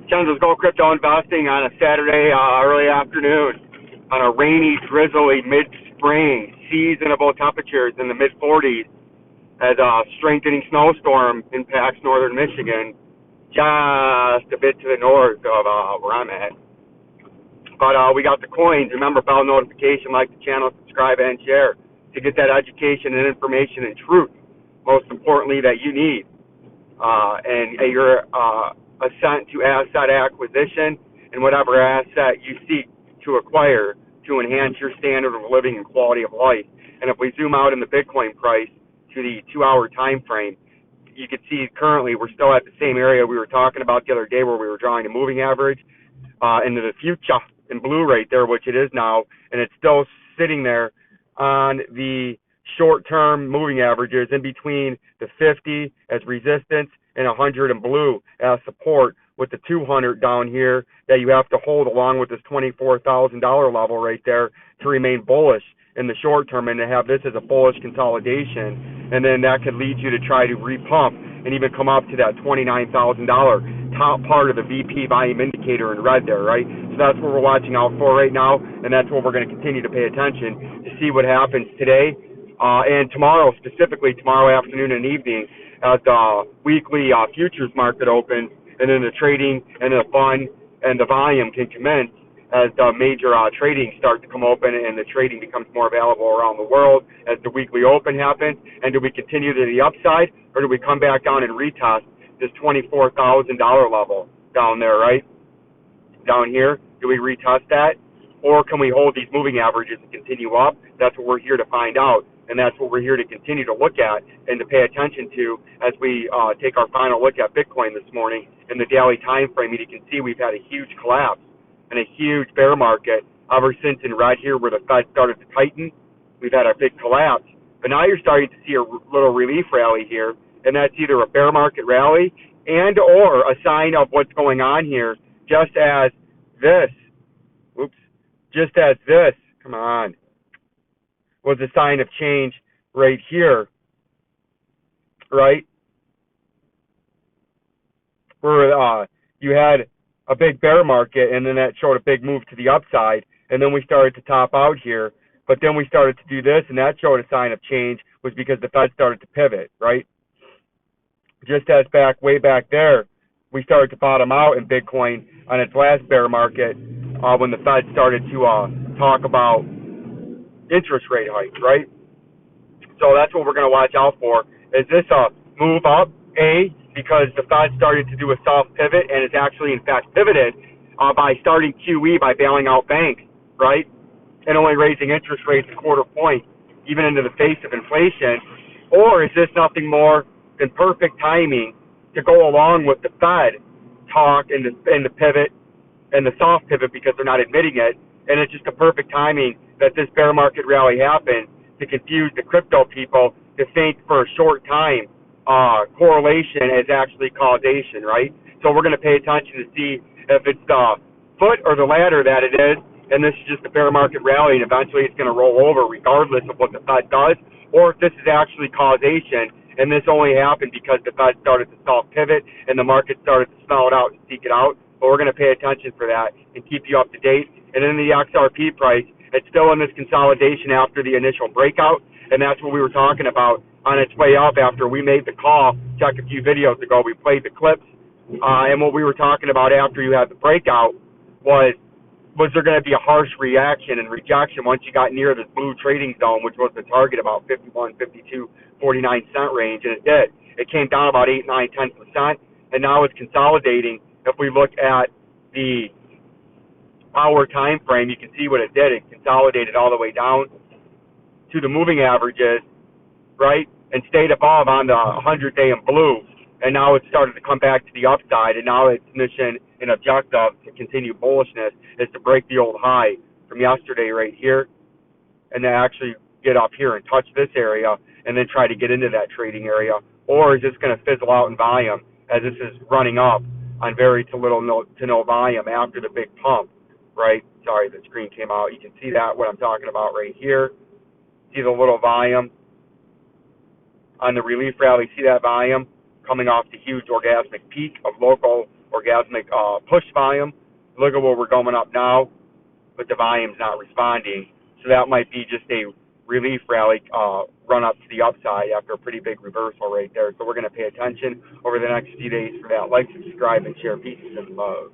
Vincenzo'S Gold Crypto Investing on a Saturday early afternoon on a rainy, drizzly mid-spring, seasonable temperatures in the mid-40s as a strengthening snowstorm impacts northern Michigan, just a bit to the north of where I'm at. But we got the coins. Remember, bell notification, like the channel, subscribe, and share to get that education and information and truth, most importantly, that you need. And your assent to asset acquisition and whatever asset you seek to acquire to enhance your standard of living and quality of life. And if we zoom out in the Bitcoin price to the 2-hour time frame, you can see currently we're still at the same area we were talking about the other day where we were drawing a moving average into the future in blue right there, which it is now, and it's still sitting there on the short-term moving averages in between the 50 as resistance and 100 in blue as support, with the 200 down here that you have to hold along with this $24,000 level right there to remain bullish in the short term and to have this as a bullish consolidation. And then that could lead you to try to repump and even come up to that $29,000 top part of the VP volume indicator in red there, right? So that's what we're watching out for right now, and that's what we're going to continue to pay attention to see what happens today and tomorrow, specifically tomorrow afternoon and evening as the weekly futures market opens, and then the trading and the fund and the volume can commence as the major trading starts to come open and the trading becomes more available around the world as the weekly open happens. And do we continue to the upside, or do we come back down and retest this $24,000 level down there, right? Down here, do we retest that? Or can we hold these moving averages and continue up? That's what we're here to find out. And that's what we're here to continue to look at and to pay attention to as we take our final look at Bitcoin this morning in the daily time frame. And you can see we've had a huge collapse and a huge bear market ever since in red here where the Fed started to tighten. We've had a big collapse. But now you're starting to see a little relief rally here, and that's either a bear market rally and or a sign of what's going on here, just as this, come on, was a sign of change right here, right? Where you had a big bear market, and then that showed a big move to the upside, and then we started to top out here, but then we started to do this, and that showed a sign of change, was because the Fed started to pivot, right? Just as way back there, we started to bottom out in Bitcoin on its last bear market when the Fed started to talk about interest rate hikes, right? So that's what we're going to watch out for. Is this a move up, because the Fed started to do a soft pivot and it's actually, in fact, pivoted by starting QE by bailing out banks, right? And only raising interest rates a quarter point, even into the face of inflation? Or is this nothing more than perfect timing to go along with the Fed talk and the pivot and the soft pivot because they're not admitting it, and it's just a perfect timing that this bear market rally happened to confuse the crypto people to think for a short time correlation is actually causation, right? So we're going to pay attention to see if it's the foot or the ladder that it is, and this is just a bear market rally, and eventually it's going to roll over regardless of what the Fed does, or if this is actually causation, and this only happened because the Fed started to soft pivot and the market started to smell it out and seek it out. But we're going to pay attention for that and keep you up to date. And then the XRP price, it's still in this consolidation after the initial breakout, and that's what we were talking about on its way up after we made the call. Check a few videos ago, we played the clips, and what we were talking about after you had the breakout was there going to be a harsh reaction and rejection once you got near this blue trading zone, which was the target about 51, 52, 49 cent range, and it did. It came down about 8, 9, 10%, and now it's consolidating. If we look at the hour time frame, you can see what it did. It consolidated all the way down to the moving averages, right, and stayed above on the 100-day in blue, and now it's started to come back to the upside, and now its mission and objective to continue bullishness is to break the old high from yesterday right here, and then actually get up here and touch this area, and then try to get into that trading area. Or is this going to fizzle out in volume as this is running up on very to no volume after the big pump, right? Sorry, the screen came out. You can see that, what I'm talking about right here. See the little volume on the relief rally. See that volume coming off the huge orgasmic peak of local orgasmic push volume. Look at where we're going up now, but the volume's not responding. So that might be just a relief rally run up to the upside after a pretty big reversal right there. So we're going to pay attention over the next few days for that. Like, subscribe, and share. Peace and love.